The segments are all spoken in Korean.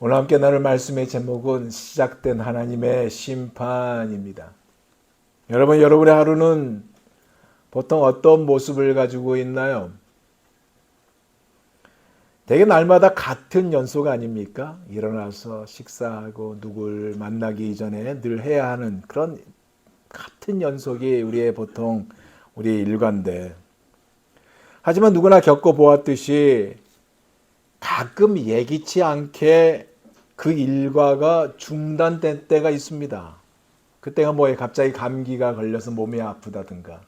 오늘 함께 나눌 말씀의 제목은 시작된 하나님의 심판입니다. 여러분의 하루는 보통 어떤 모습을 가지고 있나요? 대개 날마다 같은 연속 아닙니까? 일어나서 식사하고 누굴 만나기 이전에 늘 해야 하는 그런 같은 연속이 우리 일과인데, 하지만 누구나 겪어보았듯이 가끔 예기치 않게 그 일과가 중단된 때가 있습니다. 그때가 뭐예요? 갑자기 감기가 걸려서 몸이 아프다든가,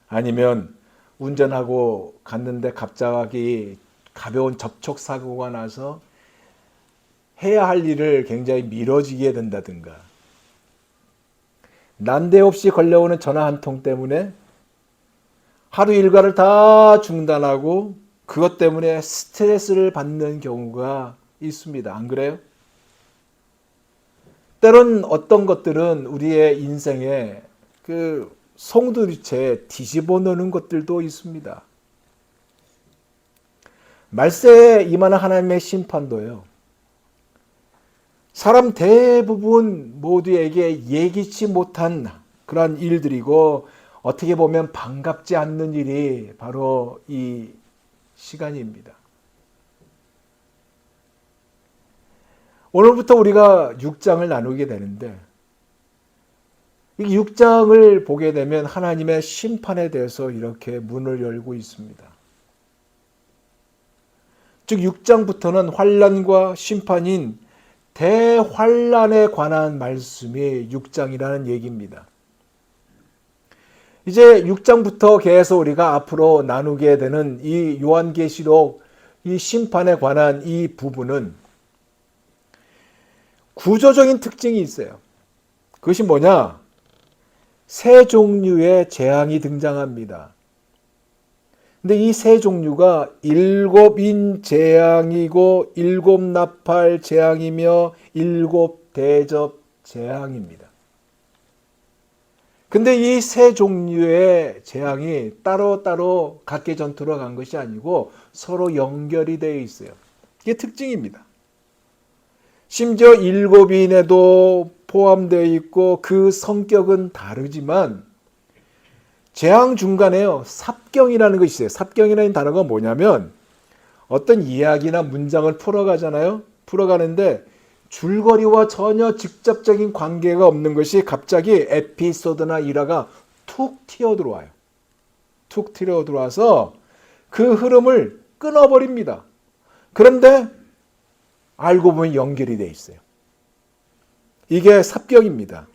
아니면 운전하고 갔는데 갑자기 가벼운 접촉사고가 나서 해야 할 일을 굉장히 미뤄지게 된다든가, 난데없이 걸려오는 전화 한 통 때문에 하루 일과를 다 중단하고 그것 때문에 스트레스를 받는 경우가 있습니다. 안 그래요? 때론 어떤 것들은 우리의 인생에 그 송두리째 뒤집어 놓는 것들도 있습니다. 말세에 임하는 하나님의 심판도요, 사람 대부분 모두에게 예기치 못한 그러한 일들이고, 어떻게 보면 반갑지 않는 일이 바로 이 시간입니다. 오늘부터 우리가 6장을 나누게 되는데, 이 6장을 보게 되면 하나님의 심판에 대해서 이렇게 문을 열고 있습니다. 즉 6장부터는 환난과 심판인 대환난에 관한 말씀이 6장이라는 얘기입니다. 이제 6장부터 계속 우리가 앞으로 나누게 되는 이 요한계시록 이 심판에 관한 이 부분은 구조적인 특징이 있어요. 그것이 뭐냐? 세 종류의 재앙이 등장합니다. 근데 이 세 종류가 7인 재앙이고 7 나팔 재앙이며 7 대접 재앙입니다. 근데 이 세 종류의 재앙이 따로따로 각계 전투로 간 것이 아니고 서로 연결이 되어 있어요. 이게 특징입니다. 심지어 7인에도 포함되어 있고 그 성격은 다르지만 재앙 중간에요, 삽경이라는 것이 있어요. 삽경이라는 단어가 뭐냐면 어떤 이야기나 문장을 풀어가잖아요. 풀어가는데 줄거리와 전혀 직접적인 관계가 없는 것이 갑자기 에피소드나 일화가 툭 튀어들어와요. 툭 튀어들어와서 그 흐름을 끊어버립니다. 그런데 알고 보면 연결이 돼 있어요. 이게 삽경입니다.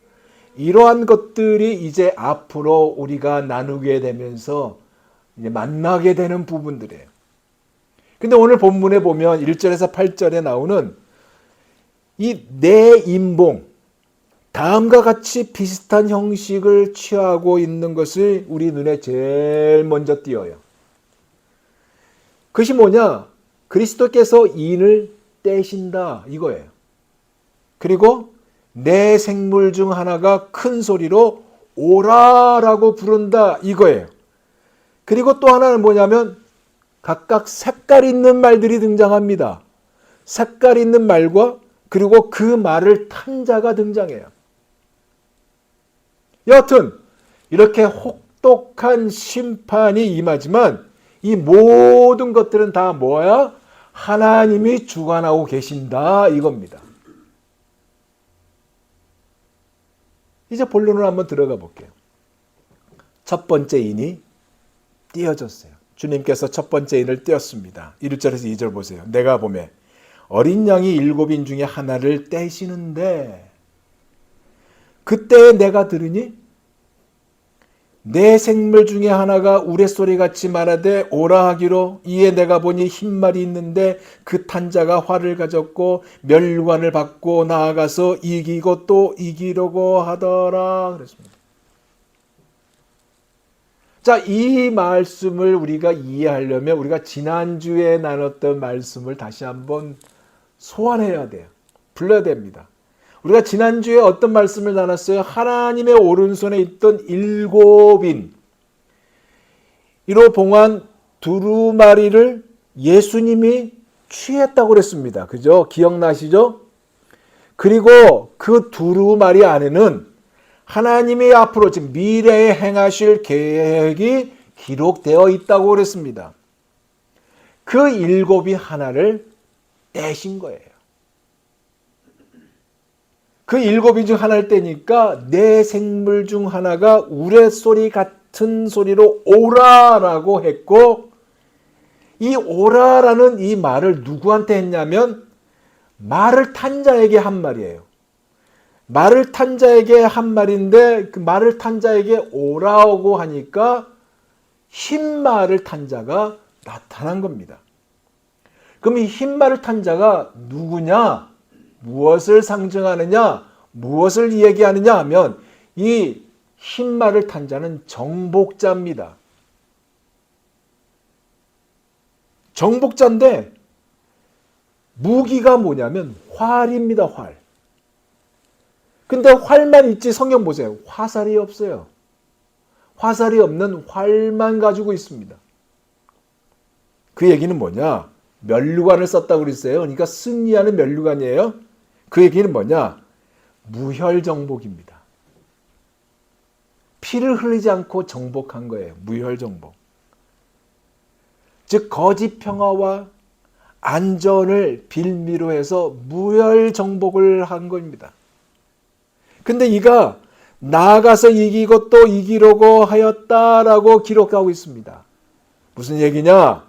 이러한 것들이 이제 앞으로 우리가 나누게 되면서 이제 만나게 되는 부분들이에요. 근데 오늘 본문에 보면 1절에서 8절에 나오는 이 내 인봉, 다음과 같이 비슷한 형식을 취하고 있는 것을 우리 눈에 제일 먼저 띄어요. 그것이 뭐냐? 그리스도께서 인을 떼신다 이거예요. 그리고 내 생물 중 하나가 큰 소리로 오라라고 부른다 이거예요. 그리고 또 하나는 뭐냐면 각각 색깔 있는 말들이 등장합니다. 색깔 있는 말과 그리고 그 말을 탄 자가 등장해요. 여하튼 이렇게 혹독한 심판이 임하지만 이 모든 것들은 다 뭐야? 하나님이 주관하고 계신다 이겁니다. 이제 본론으로 한번 들어가 볼게요. 첫 번째 인이 띄어졌어요. 주님께서 첫 번째 인을 띄었습니다. 1절에서 2절 보세요. 내가 보매 어린 양이 7인 중에 하나를 떼시는데, 그때 내가 들으니 내 생물 중에 하나가 우레소리같이 말하되 오라 하기로, 이에 내가 보니 흰말이 있는데 그 탄자가 활을 가졌고 멸관을 받고 나아가서 이기고 또 이기려고 하더라 그랬습니다. 자, 이 말씀을 우리가 이해하려면 우리가 지난주에 나눴던 말씀을 다시 한번 소환해야 돼요. 불러야 됩니다. 우리가 지난주에 어떤 말씀을 나눴어요? 하나님의 오른손에 있던 7인, 이로 봉한 두루마리를 예수님이 취했다고 그랬습니다. 그죠? 기억나시죠? 그리고 그 두루마리 안에는 하나님이 앞으로 지금 미래에 행하실 계획이 기록되어 있다고 그랬습니다. 그 일곱이 하나를 떼신 거예요. 그 일곱이 중 하나를 떼니까 내 생물 중 하나가 우레소리 같은 소리로 오라라고 했고, 이 오라라는 이 말을 누구한테 했냐면 말을 탄 자에게 한 말이에요. 말을 탄 자에게 한 말인데 그 말을 탄 자에게 오라고 하니까 흰 말을 탄 자가 나타난 겁니다. 그럼 이 흰 말을 탄 자가 누구냐? 무엇을 상징하느냐? 무엇을 얘기하느냐 하면 이 흰 말을 탄 자는 정복자입니다. 정복자인데 무기가 뭐냐면 활입니다. 활. 근데 활만 있지 성경 보세요. 화살이 없어요. 화살이 없는 활만 가지고 있습니다. 그 얘기는 뭐냐? 면류관을 썼다고 그랬어요. 그러니까 승리하는 면류관이에요. 그 얘기는 뭐냐? 무혈정복입니다. 피를 흘리지 않고 정복한 거예요. 무혈정복. 즉 거짓 평화와 안전을 빌미로 해서 무혈정복을 한 겁니다. 근데 이가 나아가서 이기고 또 이기려고 하였다라고 기록하고 있습니다. 무슨 얘기냐?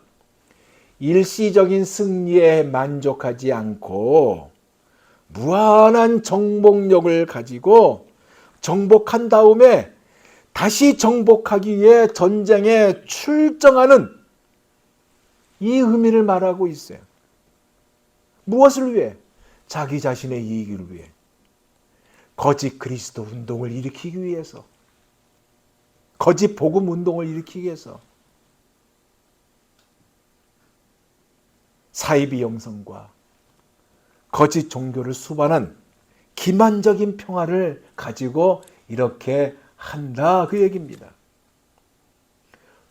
일시적인 승리에 만족하지 않고 무한한 정복력을 가지고 정복한 다음에 다시 정복하기 위해 전쟁에 출정하는 이 의미를 말하고 있어요. 무엇을 위해? 자기 자신의 이익을 위해. 거짓 그리스도 운동을 일으키기 위해서. 거짓 복음 운동을 일으키기 위해서. 사이비 영성과 거짓 종교를 수반한 기만적인 평화를 가지고 이렇게 한다 그 얘기입니다.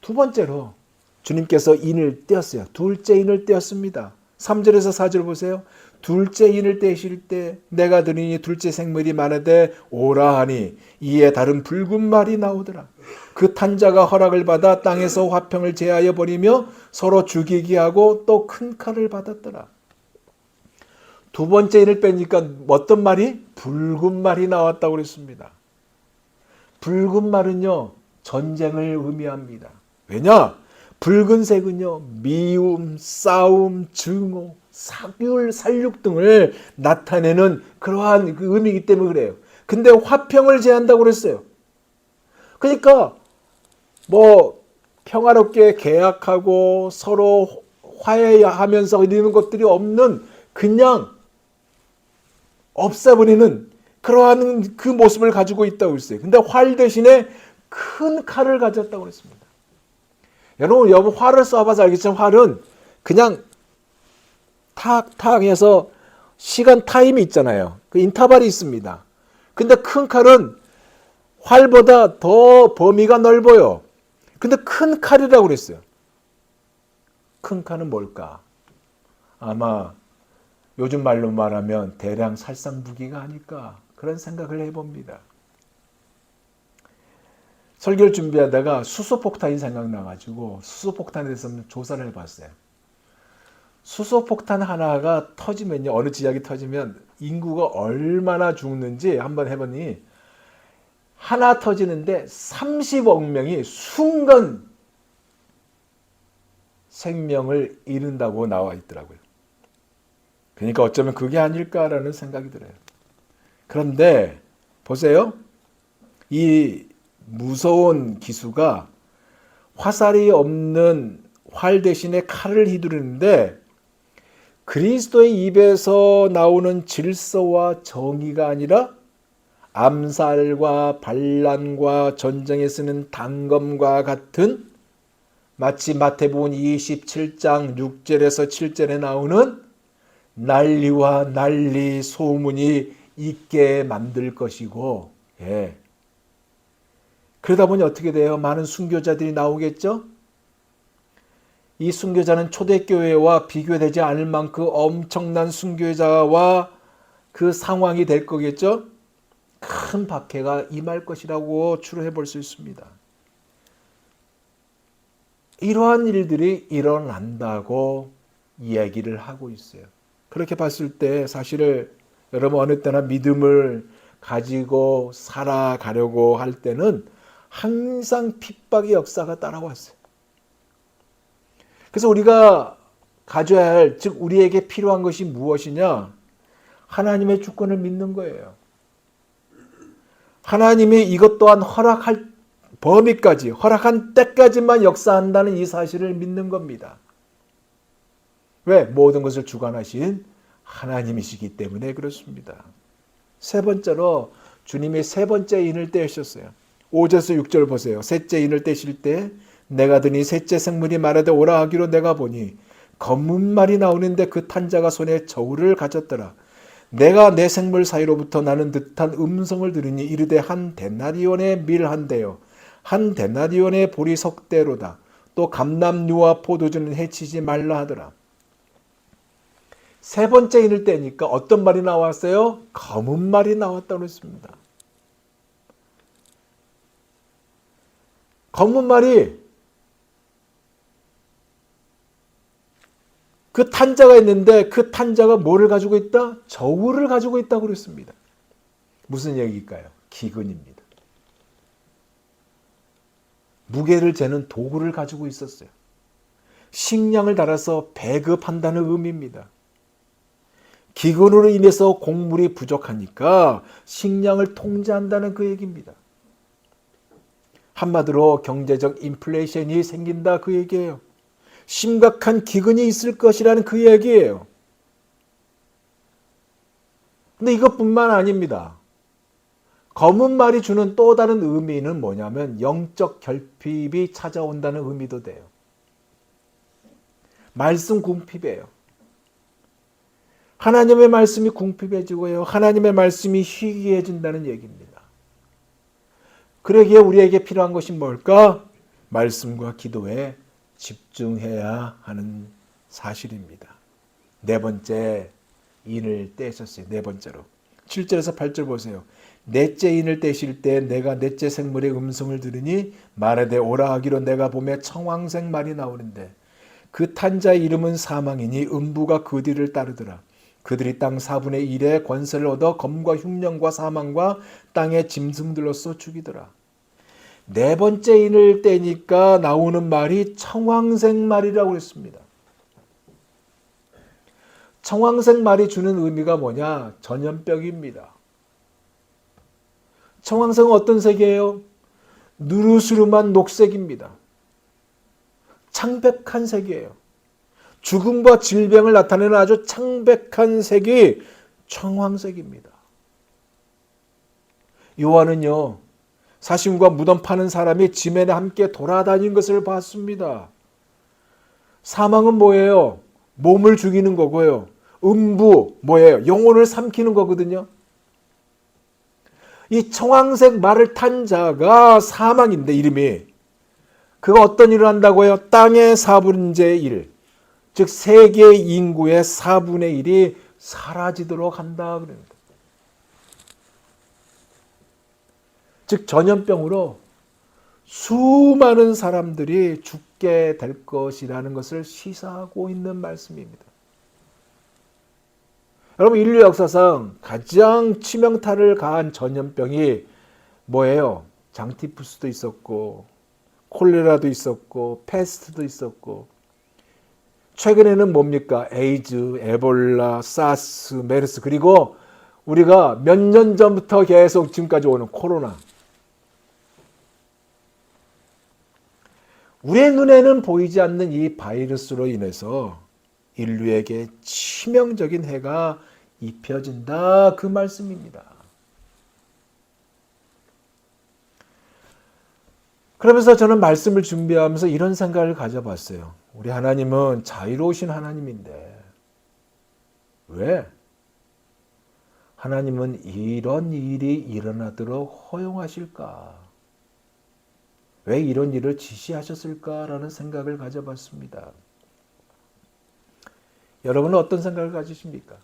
두 번째로 주님께서 인을 떼었어요. 둘째 인을 떼었습니다. 3절에서 4절 보세요. 둘째 인을 떼실 때 내가 들으니 둘째 생물이 많으되 오라 하니 이에 다른 붉은 말이 나오더라. 그 탄자가 허락을 받아 땅에서 화평을 제하여 버리며 서로 죽이게 하고 또 큰 칼을 받았더라. 두 번째 인을 빼니까 어떤 말이? 붉은 말이 나왔다고 그랬습니다. 붉은 말은요 전쟁을 의미합니다. 왜냐? 붉은색은요 미움, 싸움, 증오, 사귤, 살육 등을 나타내는 그러한 그 의미이기 때문에 그래요. 근데 화평을 제한다고 그랬어요. 그러니까 뭐 평화롭게 계약하고 서로 화해하면서 이러는 것들이 없는 그냥 없애버리는 그러한 그 모습을 가지고 있다고 했어요. 근데 활 대신에 큰 칼을 가졌다고 그랬습니다. 여러분 활을 쏴봐서 알겠지만 활은 그냥 탁탁 해서 시간 타임이 있잖아요. 그 인터벌이 있습니다. 근데 큰 칼은 활보다 더 범위가 넓어요. 근데 큰 칼이라고 그랬어요. 큰 칼은 뭘까? 아마 요즘 말로 말하면 대량 살상 무기가 아닐까 그런 생각을 해봅니다. 설교를 준비하다가 수소폭탄이 생각나가지고 수소폭탄에 대해서 조사를 해봤어요. 수소폭탄 하나가 터지면요, 어느 지역이 터지면 인구가 얼마나 죽는지 한번 해보니 하나 터지는데 30억 명이 순간 생명을 잃는다고 나와 있더라고요. 그러니까 어쩌면 그게 아닐까라는 생각이 들어요. 그런데 보세요. 이 무서운 기수가 화살이 없는 활 대신에 칼을 휘두르는데 그리스도의 입에서 나오는 질서와 정의가 아니라 암살과 반란과 전쟁에 쓰는 단검과 같은 마치 마태복음 27장 6절에서 7절에 나오는 난리와 난리 소문이 있게 만들 것이고, 예. 그러다 보니 어떻게 돼요? 많은 순교자들이 나오겠죠? 이 순교자는 초대교회와 비교되지 않을 만큼 엄청난 순교자와 그 상황이 될 거겠죠? 큰 박해가 임할 것이라고 추론해 볼 수 있습니다. 이러한 일들이 일어난다고 이야기를 하고 있어요. 그렇게 봤을 때 사실을 여러분 어느 때나 믿음을 가지고 살아가려고 할 때는 항상 핍박의 역사가 따라왔어요. 그래서 우리가 가져야 할, 즉 우리에게 필요한 것이 무엇이냐? 하나님의 주권을 믿는 거예요. 하나님이 이것 또한 허락할 범위까지, 허락한 때까지만 역사한다는 이 사실을 믿는 겁니다. 왜? 모든 것을 주관하신 하나님이시기 때문에 그렇습니다. 세 번째로 주님이 세 번째 인을 떼셨어요. 5절에서 6절 보세요. 셋째 인을 떼실 때 내가 드니 셋째 생물이 말하되 오라 하기로 내가 보니 검은 말이 나오는데 그 탄자가 손에 저울을 가졌더라. 내가 내 생물 사이로부터 나는 듯한 음성을 들으니 이르되 한 데나리온의 밀 한 대요 한 데나리온의 보리 석대로다. 또 감람류와 포도주는 해치지 말라 하더라. 세 번째 인을 떼니까 어떤 말이 나왔어요? 검은 말이 나왔다고 했습니다. 검은 말이 그 탄자가 있는데 그 탄자가 뭐를 가지고 있다? 저울을 가지고 있다고 그랬습니다. 무슨 얘기일까요? 기근입니다. 무게를 재는 도구를 가지고 있었어요. 식량을 달아서 배급한다는 의미입니다. 기근으로 인해서 곡물이 부족하니까 식량을 통제한다는 그 얘기입니다. 한마디로 경제적 인플레이션이 생긴다 그 얘기예요. 심각한 기근이 있을 것이라는 그 얘기예요. 근데 이것뿐만 아닙니다. 검은 말이 주는 또 다른 의미는 뭐냐면 영적 결핍이 찾아온다는 의미도 돼요. 말씀 궁핍이에요. 하나님의 말씀이 궁핍해지고요. 하나님의 말씀이 희귀해진다는 얘기입니다. 그러기에 우리에게 필요한 것이 뭘까? 말씀과 기도에 집중해야 하는 사실입니다. 네 번째 인을 떼셨어요. 네 번째로. 7절에서 8절 보세요. 넷째 인을 떼실 때 내가 넷째 생물의 음성을 들으니 말하되 오라 하기로 내가 보매 청황색 말이 나오는데 그 탄자의 이름은 사망이니 음부가 그 뒤를 따르더라. 그들이 땅 4분의 1의 권세를 얻어 검과 흉년과 사망과 땅의 짐승들로서 죽이더라. 네 번째 인을 떼니까 나오는 말이 청황색 말이라고 했습니다. 청황색 말이 주는 의미가 뭐냐? 전염병입니다. 청황색은 어떤 색이에요? 누르스름한 녹색입니다. 창백한 색이에요. 죽음과 질병을 나타내는 아주 창백한 색이 청황색입니다. 요한은요, 사심과 무덤 파는 사람이 지면에 함께 돌아다닌 것을 봤습니다. 사망은 뭐예요? 몸을 죽이는 거고요. 음부 뭐예요? 영혼을 삼키는 거거든요. 이 청황색 말을 탄 자가 사망인데 이름이 그가 어떤 일을 한다고요? 땅의 4분의 1, 즉 세계 인구의 4분의 1이 사라지도록 한다 그럽니다. 즉 전염병으로 수많은 사람들이 죽게 될 것이라는 것을 시사하고 있는 말씀입니다. 여러분 인류 역사상 가장 치명타를 가한 전염병이 뭐예요? 장티푸스도 있었고 콜레라도 있었고 패스트도 있었고 최근에는 뭡니까? 에이즈, 에볼라, 사스, 메르스 그리고 우리가 몇 년 전부터 계속 지금까지 오는 코로나. 우리의 눈에는 보이지 않는 이 바이러스로 인해서 인류에게 치명적인 해가 입혀진다 그 말씀입니다. 그러면서 저는 말씀을 준비하면서 이런 생각을 가져봤어요. 우리 하나님은 자유로우신 하나님인데 왜? 하나님은 이런 일이 일어나도록 허용하실까? 왜 이런 일을 지시하셨을까라는 생각을 가져봤습니다. 여러분은 어떤 생각을 가지십니까?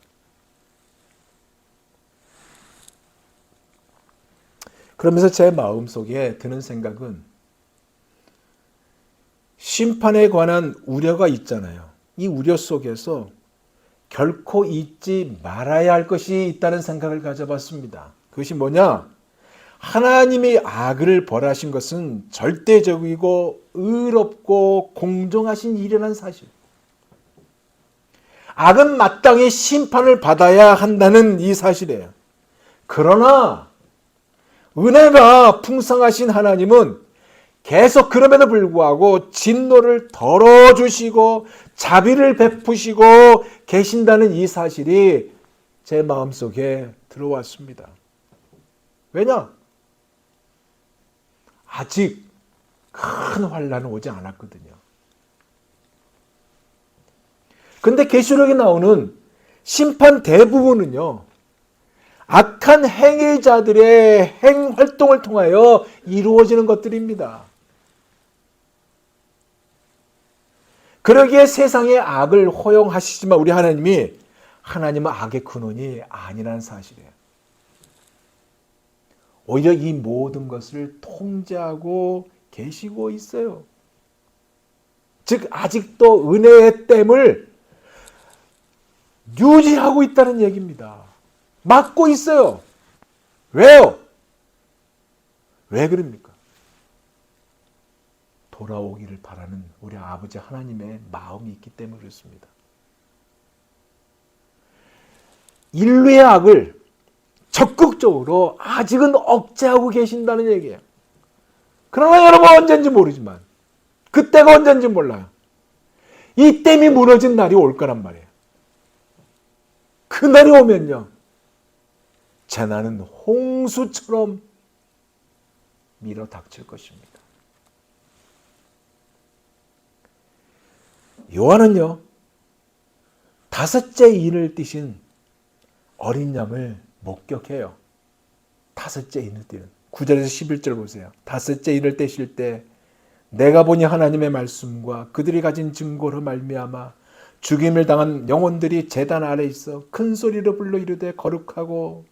그러면서 제 마음속에 드는 생각은 심판에 관한 우려가 있잖아요. 이 우려 속에서 결코 잊지 말아야 할 것이 있다는 생각을 가져봤습니다. 그것이 뭐냐? 하나님이 악을 벌하신 것은 절대적이고 의롭고 공정하신 일이라는 사실. 악은 마땅히 심판을 받아야 한다는 이 사실이에요. 그러나 은혜가 풍성하신 하나님은 계속 그럼에도 불구하고 진노를 덜어주시고 자비를 베푸시고 계신다는 이 사실이 제 마음속에 들어왔습니다. 왜냐? 아직 큰 환난은 오지 않았거든요. 근데 계시록에 나오는 심판 대부분은요, 악한 행위자들의 행활동을 통하여 이루어지는 것들입니다. 그러기에 세상의 악을 허용하시지만 우리 하나님은 악의 근원이 아니라는 사실이에요. 오히려 이 모든 것을 통제하고 계시고 있어요. 즉 아직도 은혜의 댐을 유지하고 있다는 얘기입니다. 막고 있어요. 왜요? 왜 그럽니까? 돌아오기를 바라는 우리 아버지 하나님의 마음이 있기 때문에 그렇습니다. 인류의 악을 적극적으로 아직은 억제하고 계신다는 얘기예요. 그러나 여러분 언젠지 모르지만 그때가 언젠지 몰라요. 이 댐이 무너진 날이 올 거란 말이에요. 그 날이 오면요. 재난은 홍수처럼 밀어 닥칠 것입니다. 요한은요. 5째 인을 띠신 어린 양을 목격해요. 5째 인을 띠는. 9절에서 11절 보세요. 5째 인을 떼실 때 내가 보니 하나님의 말씀과 그들이 가진 증거로 말미암아 죽임을 당한 영혼들이 제단 아래 있어 큰 소리로 불러 이르되 거룩하고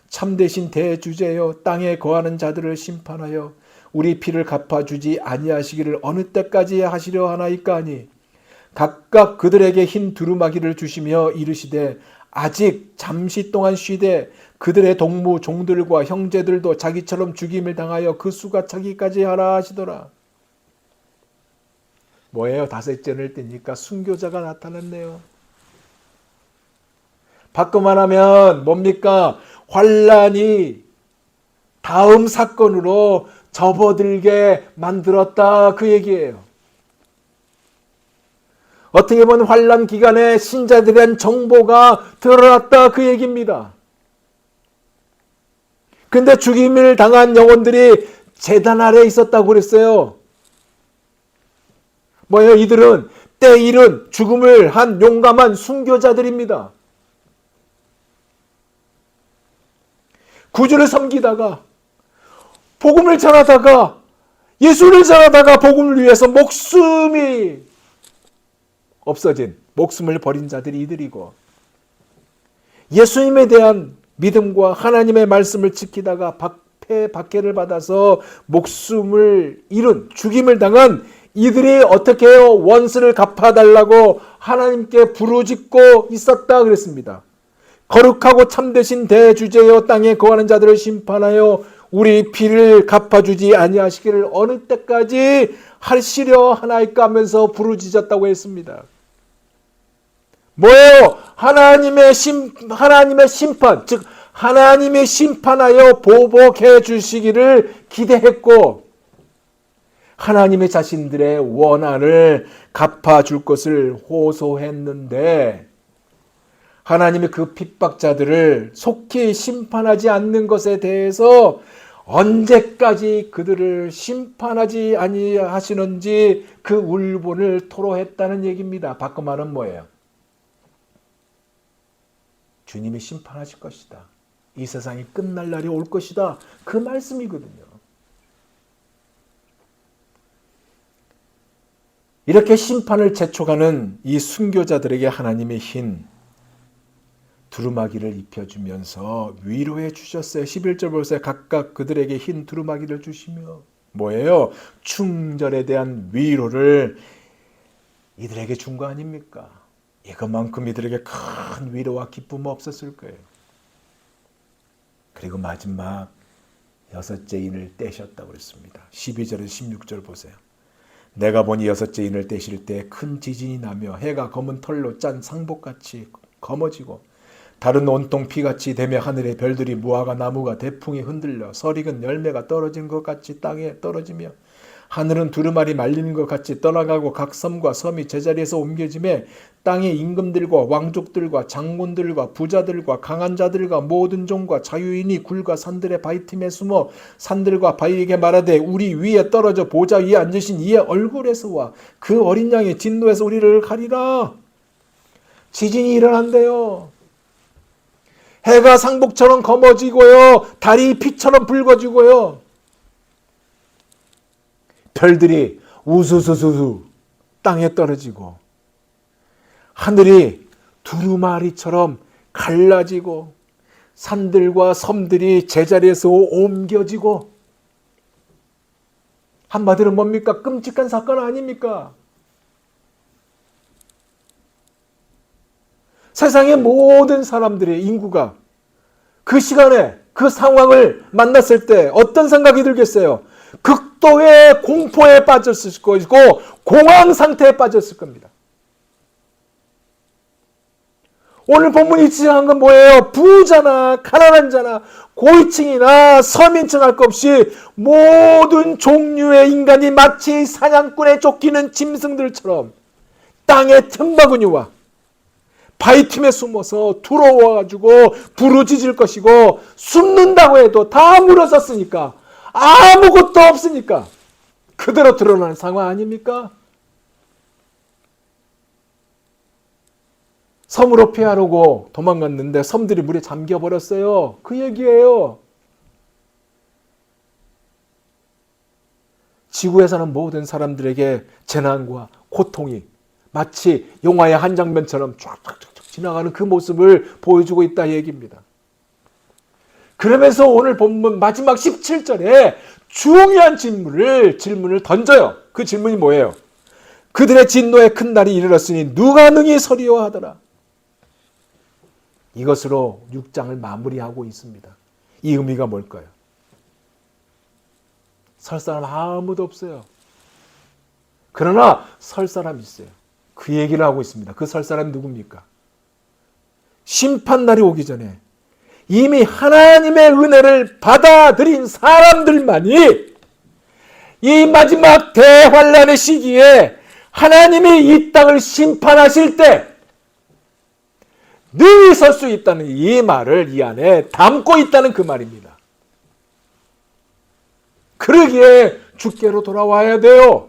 참되신 대주제여 땅에 거하는 자들을 심판하여 우리 피를 갚아주지 아니하시기를 어느 때까지 하시려 하나이까 하니 각각 그들에게 흰 두루마기를 주시며 이르시되 아직 잠시 동안 쉬되 그들의 동무 종들과 형제들도 자기처럼 죽임을 당하여 그 수가 차기까지 하라 하시더라. 뭐예요? 5째를 떼니까 순교자가 나타났네요. 바꿔 말하면 뭡니까? 환란이 다음 사건으로 접어들게 만들었다 그 얘기예요. 어떻게 보면 환란 기간에 신자들에 대한 정보가 드러났다 그 얘기입니다. 근데 죽임을 당한 영혼들이 제단 아래에 있었다고 그랬어요. 뭐예요? 이들은 때 이른 죽음을 한 용감한 순교자들입니다. 구주를 섬기다가 복음을 전하다가 예수를 전하다가 복음을 위해서 목숨이 없어진 목숨을 버린 자들이 이들이고 예수님에 대한 믿음과 하나님의 말씀을 지키다가 박해를 받아서 목숨을 잃은 죽임을 당한 이들이 어떻게 해요? 원수를 갚아달라고 하나님께 부르짖고 있었다 그랬습니다. 거룩하고 참되신 대주제여 땅에 거하는 자들을 심판하여 우리 피를 갚아주지 아니하시기를 어느 때까지 하시려 하나이까 하면서 부르짖었다고 했습니다. 뭐예요? 하나님의 심판, 즉 하나님이 심판하여 보복해 주시기를 기대했고 하나님의 자신들의 원한을 갚아줄 것을 호소했는데 하나님의 그 핍박자들을 속히 심판하지 않는 것에 대해서 언제까지 그들을 심판하지 아니하시는지 그 울분을 토로했다는 얘기입니다. 바꿔 말은 뭐예요? 주님이 심판하실 것이다. 이 세상이 끝날 날이 올 것이다. 그 말씀이거든요. 이렇게 심판을 재촉하는 이 순교자들에게 하나님의 흰 두루마기를 입혀주면서 위로해 주셨어요. 11절 보세요. 각각 그들에게 흰 두루마기를 주시며 뭐예요? 충절에 대한 위로를 이들에게 준 거 아닙니까? 이것만큼 이들에게 큰 위로와 기쁨 없었을 거예요. 그리고 마지막 여섯째 인을 떼셨다고 그랬습니다. 12절에서 16절 보세요. 내가 보니 여섯째 인을 떼실 때 큰 지진이 나며 해가 검은 털로 짠 상복같이 검어지고 달은 온통 피같이 되며 하늘의 별들이 무화과 나무가 대풍에 흔들려 설익은 열매가 떨어진 것 같이 땅에 떨어지며 하늘은 두루마리 말리는 것 같이 떠나가고 각 섬과 섬이 제자리에서 옮겨지며 땅의 임금들과 왕족들과 장군들과 부자들과 강한 자들과 모든 종과 자유인이 굴과 산들의 바위 틈에 숨어 산들과 바위에게 말하되 우리 위에 떨어져 보좌 위에 앉으신 이의 얼굴에서와 그 어린 양의 진노에서 우리를 가리라. 지진이 일어난대요. 해가 상복처럼 검어지고요. 달이 피처럼 붉어지고요. 별들이 우수수수수 땅에 떨어지고 하늘이 두루마리처럼 갈라지고 산들과 섬들이 제자리에서 옮겨지고 한마디로 뭡니까? 끔찍한 사건 아닙니까? 세상의 모든 사람들의 인구가 그 시간에 그 상황을 만났을 때 어떤 생각이 들겠어요? 극도의 공포에 빠졌을 것이고 공황 상태에 빠졌을 겁니다. 오늘 본문이 지적한 건 뭐예요? 부자나 가난한 자나 고위층이나 서민층 할 것 없이 모든 종류의 인간이 마치 사냥꾼에 쫓기는 짐승들처럼 땅의 틈바구니와 바위 틈에 숨어서 두려워가지고 부르짖을 것이고 숨는다고 해도 다 물어섰으니까 아무것도 없으니까 그대로 드러나는 상황 아닙니까? 섬으로 피하려고 도망갔는데 섬들이 물에 잠겨버렸어요. 그 얘기예요. 지구에 사는 모든 사람들에게 재난과 고통이 마치 영화의 한 장면처럼 쫙쫙쫙 지나가는 그 모습을 보여주고 있다 얘기입니다. 그러면서 오늘 본문 마지막 17절에 중요한 질문을 던져요. 그 질문이 뭐예요? 그들의 진노의 큰 날이 이르렀으니 누가 능히 서리요 하더라. 이것으로 6장을 마무리하고 있습니다. 이 의미가 뭘까요? 설 사람 아무도 없어요. 그러나 설 사람이 있어요. 그 얘기를 하고 있습니다. 그 설 사람이 누굽니까? 심판날이 오기 전에 이미 하나님의 은혜를 받아들인 사람들만이 이 마지막 대환란의 시기에 하나님이 이 땅을 심판하실 때 늘 설 수 있다는 이 말을 이 안에 담고 있다는 그 말입니다. 그러기에 주께로 돌아와야 돼요.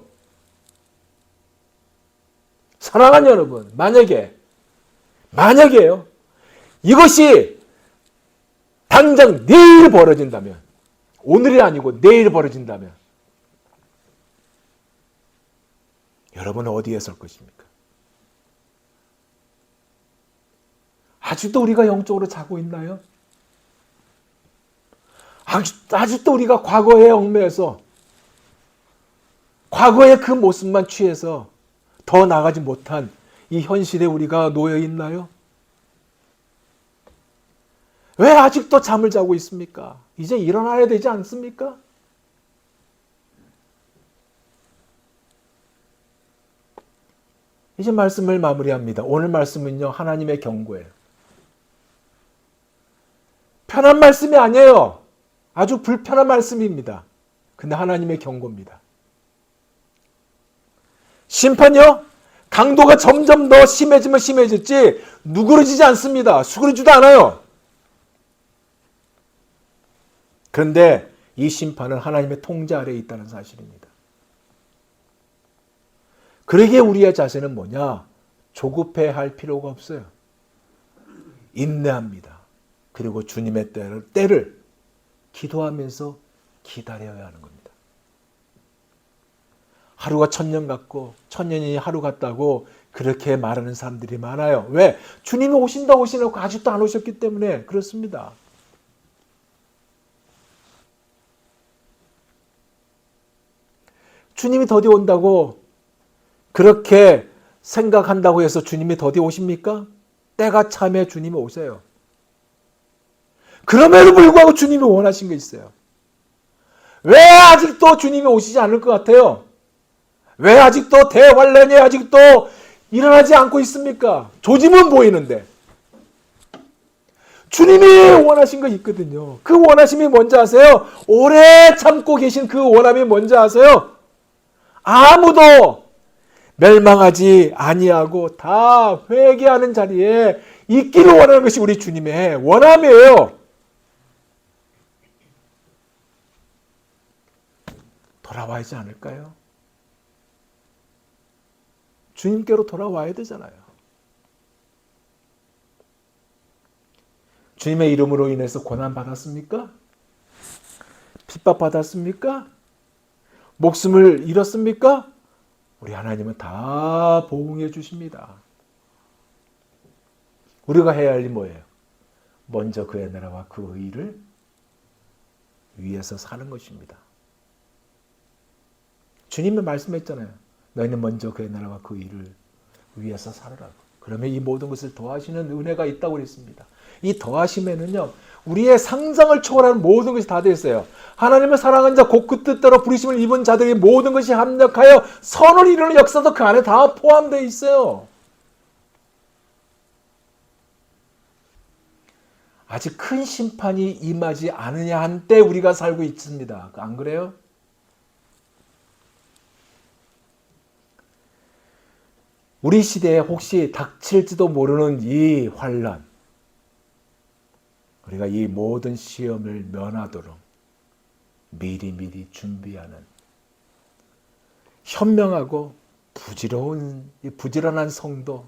사랑하는 여러분, 만약에요. 이것이 당장 내일 벌어진다면, 오늘이 아니고 내일 벌어진다면, 여러분은 어디에 설 것입니까? 아직도 우리가 영적으로 자고 있나요? 아직도 우리가 과거에 얽매여서 과거의 그 모습만 취해서 더 나가지 못한 이 현실에 우리가 놓여 있나요? 왜 아직도 잠을 자고 있습니까? 이제 일어나야 되지 않습니까? 이제 말씀을 마무리합니다. 오늘 말씀은요, 하나님의 경고예요. 편한 말씀이 아니에요. 아주 불편한 말씀입니다. 근데 하나님의 경고입니다. 심판이요? 강도가 점점 더 심해지면 심해졌지 누그러지지 않습니다. 수그러지도 않아요. 그런데 이 심판은 하나님의 통제 아래에 있다는 사실입니다. 그러기에 우리의 자세는 뭐냐? 조급해할 필요가 없어요. 인내합니다. 그리고 주님의 때를 기도하면서 기다려야 하는 겁니다. 하루가 천년 같고 천년이 하루 같다고 그렇게 말하는 사람들이 많아요. 왜? 주님이 오신다 오시라고 아직도 안 오셨기 때문에 그렇습니다. 주님이 더디 온다고 그렇게 생각한다고 해서 주님이 더디 오십니까? 때가 참에 주님이 오세요. 그럼에도 불구하고 주님이 원하신 게 있어요. 왜 아직도 주님이 오시지 않을 것 같아요? 왜 아직도 대환란이 아직도 일어나지 않고 있습니까? 조짐은 보이는데. 주님이 원하신 거 있거든요. 그 원하심이 뭔지 아세요? 오래 참고 계신 그 원함이 뭔지 아세요? 아무도 멸망하지 아니하고 다 회개하는 자리에 있기를 원하는 것이 우리 주님의 원함이에요. 돌아와야지 않을까요? 주님께로 돌아와야 되잖아요. 주님의 이름으로 인해서 고난받았습니까? 핍박받았습니까? 목숨을 잃었습니까? 우리 하나님은 다 보응해 주십니다. 우리가 해야 할 일이 뭐예요? 먼저 그의 나라와 그 의를 위해서 사는 것입니다. 주님은 말씀했잖아요. 너희는 먼저 그의 나라와 그 의를 위해서 살으라고. 그러면 이 모든 것을 더하시는 은혜가 있다고 그랬습니다. 이 더하심에는요, 우리의 상상을 초월하는 모든 것이 다 되어 있어요. 하나님을 사랑하는 자, 곧 그 뜻대로 부르심을 입은 자들의 모든 것이 합력하여 선을 이루는 역사도 그 안에 다 포함되어 있어요. 아직 큰 심판이 임하지 않으냐 한때 우리가 살고 있습니다. 안 그래요? 우리 시대에 혹시 닥칠지도 모르는 이 환난, 우리가 이 모든 시험을 면하도록 미리미리 준비하는 현명하고 부지런한 성도,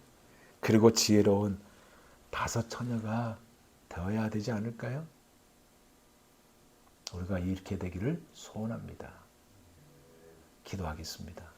그리고 지혜로운 다섯 처녀가 되어야 되지 않을까요? 우리가 이렇게 되기를 소원합니다. 기도하겠습니다.